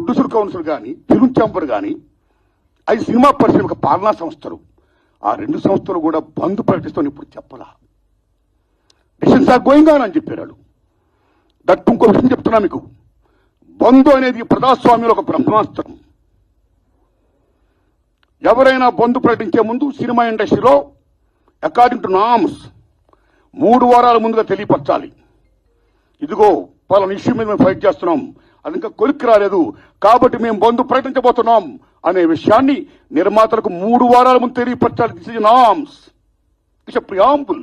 Producer council కానీ film chamber కానీ అది సినిమా పరిశ్రమ పాలనా సంస్థలు. ఆ రెండు సంస్థలు కూడా బంద్ ప్రకటిస్తామని ఇప్పుడు చెప్పలా. డిసిషన్స్ ఆర్ గోయింగ్ ఆన్ అని చెప్పారు వాళ్ళు. దట్ ఇంకో విషయం చెప్తున్నా మీకు, బంధు అనేది ప్రజాస్వామ్యంలో ఒక బ్రహ్మాస్త్రం. ఎవరైనా బంధు ప్రకటించే ముందు సినిమా ఇండస్ట్రీలో అకార్డింగ్ టు నామ్స్ 3 వారాల ముందుగా తెలియపరచాలి. ఇదిగో పలానా ఇష్యూ మీద మేము ఫైట్ చేస్తున్నాం, అది ఇంకా కొలిక్కి రాలేదు కాబట్టి మేము బంధు ప్రకటించబోతున్నాం అనే విషయాన్ని నిర్మాతలకు 3 వారాల ముందు తెలియపరచాలి. This is norms, it's a preamble.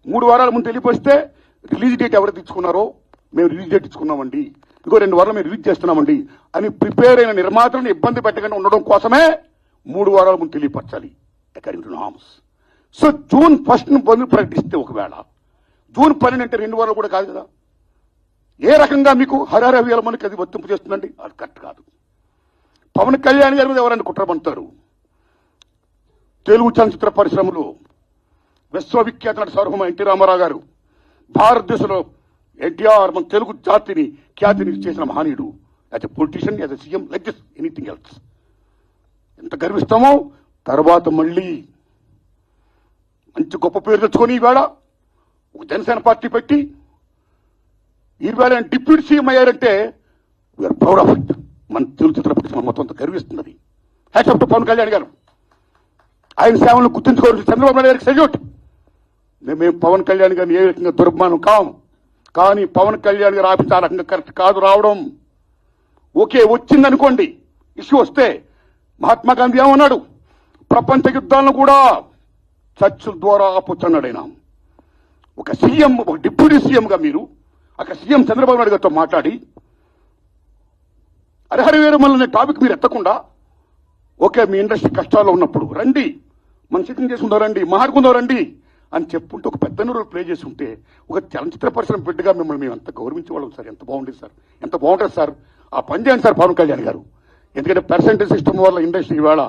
3 వారాల ముందు తెలియపరిస్తే రిలీజ్ డేట్ ఎవరు తెచ్చుకున్నారో మేము రిలీజ్ డేట్ ఇచ్చుకున్నామండి, ఇంకో 2 వారాలు మేము రిలీజ్ చేస్తున్నామండి అని ప్రిపేర్ అయిన నిర్మాతలను ఇబ్బంది పెట్టకుండా ఉండడం కోసమే 3 వారాల ముందు తెలియపరచాలి according to norms. So June 1 బంధు ప్రకటిస్తే ఒకవేళ జూన్ 12 అంటే 2 వారాలు కూడా కాదు కదా. ఏ రకంగా మీకు హరహర మనకి అది వర్తింపు చేస్తుందండి? అది కరెక్ట్ కాదు. పవన్ కళ్యాణ్ గారి మీద ఎవరైనా కుట్రమంటారు. తెలుగు చలనచిత్ర పరిశ్రమలో విశ్వవిఖ్యాత నట సార్వభౌమ ఎన్టీ రామారావు గారు భారతదేశంలో ఎన్టీఆర్ మన తెలుగు జాతిని ఖ్యాతిని చేసిన మహనీయుడు. As a politician, as a CM, like this anything else. ఎంత గర్విస్తామో. తర్వాత మళ్ళీ మంచి గొప్ప పేరు తెచ్చుకొని ఈవేళ ఒక జనసేన పార్టీ పెట్టి ఈవేళ డిప్యూటీ సీఎం అయ్యారంటే వీఆర్ ప్రౌడ్ ఆఫ్ ఇట్. మన తెలుగు చిత్ర పరిశ్రమ మొత్తం అంతా గర్విస్తున్నది. Hats off to Pawan Kalyan garu. ఆయన సేవలను గుర్తుంచుకోవాల్సి చంద్రబాబు నాయుడు గారికి సెల్యూట్. మేము పవన్ కళ్యాణ్ గారిని ఏ రకంగా దుర్మానం కాం, కానీ పవన్ కళ్యాణ్ గారు ఆఫీస్ ఆ రకంగా కరెక్ట్ కాదు రావడం. ఓకే, వచ్చిందనుకోండి, ఇష్యూ వస్తే మహాత్మా గాంధీ ఏమన్నాడు? ప్రపంచ యుద్ధాలను కూడా చర్చల ద్వారా ఆపొచ్చన్నాడు ఆయన. ఒక సీఎం, ఒక డిప్యూటీ సీఎంగా మీరు అక్కడ సీఎం చంద్రబాబు నాయుడు గారితో మాట్లాడి హరిహర వీరమల్లు అనే టాపిక్ మీరు ఎత్తకుండా, ఓకే మీ ఇండస్ట్రీ కష్టాల్లో ఉన్నప్పుడు రండి, మనం సిట్టింగ్ చేసుకుందాం రండి, మాట్లాడుకుందాం రండి అని చెప్పుంటే ఒక పెద్ద రోల్ ప్లే చేసి ఉంటే ఒక చలనచిత్ర పరిశ్రమ బిడ్డగా మిమ్మల్ని మేము ఎంత గౌరవించేవాళ్ళం సార్. ఎంత బాగుండేది సార్, ఎంత బాగుంటుంది సార్. ఆ పని చేయండి సార్ పవన్ కళ్యాణ్ గారు. ఎందుకంటే పర్సెంటేజ్ సిస్టమ్ వల్ల ఇండస్ట్రీ ఇవాళ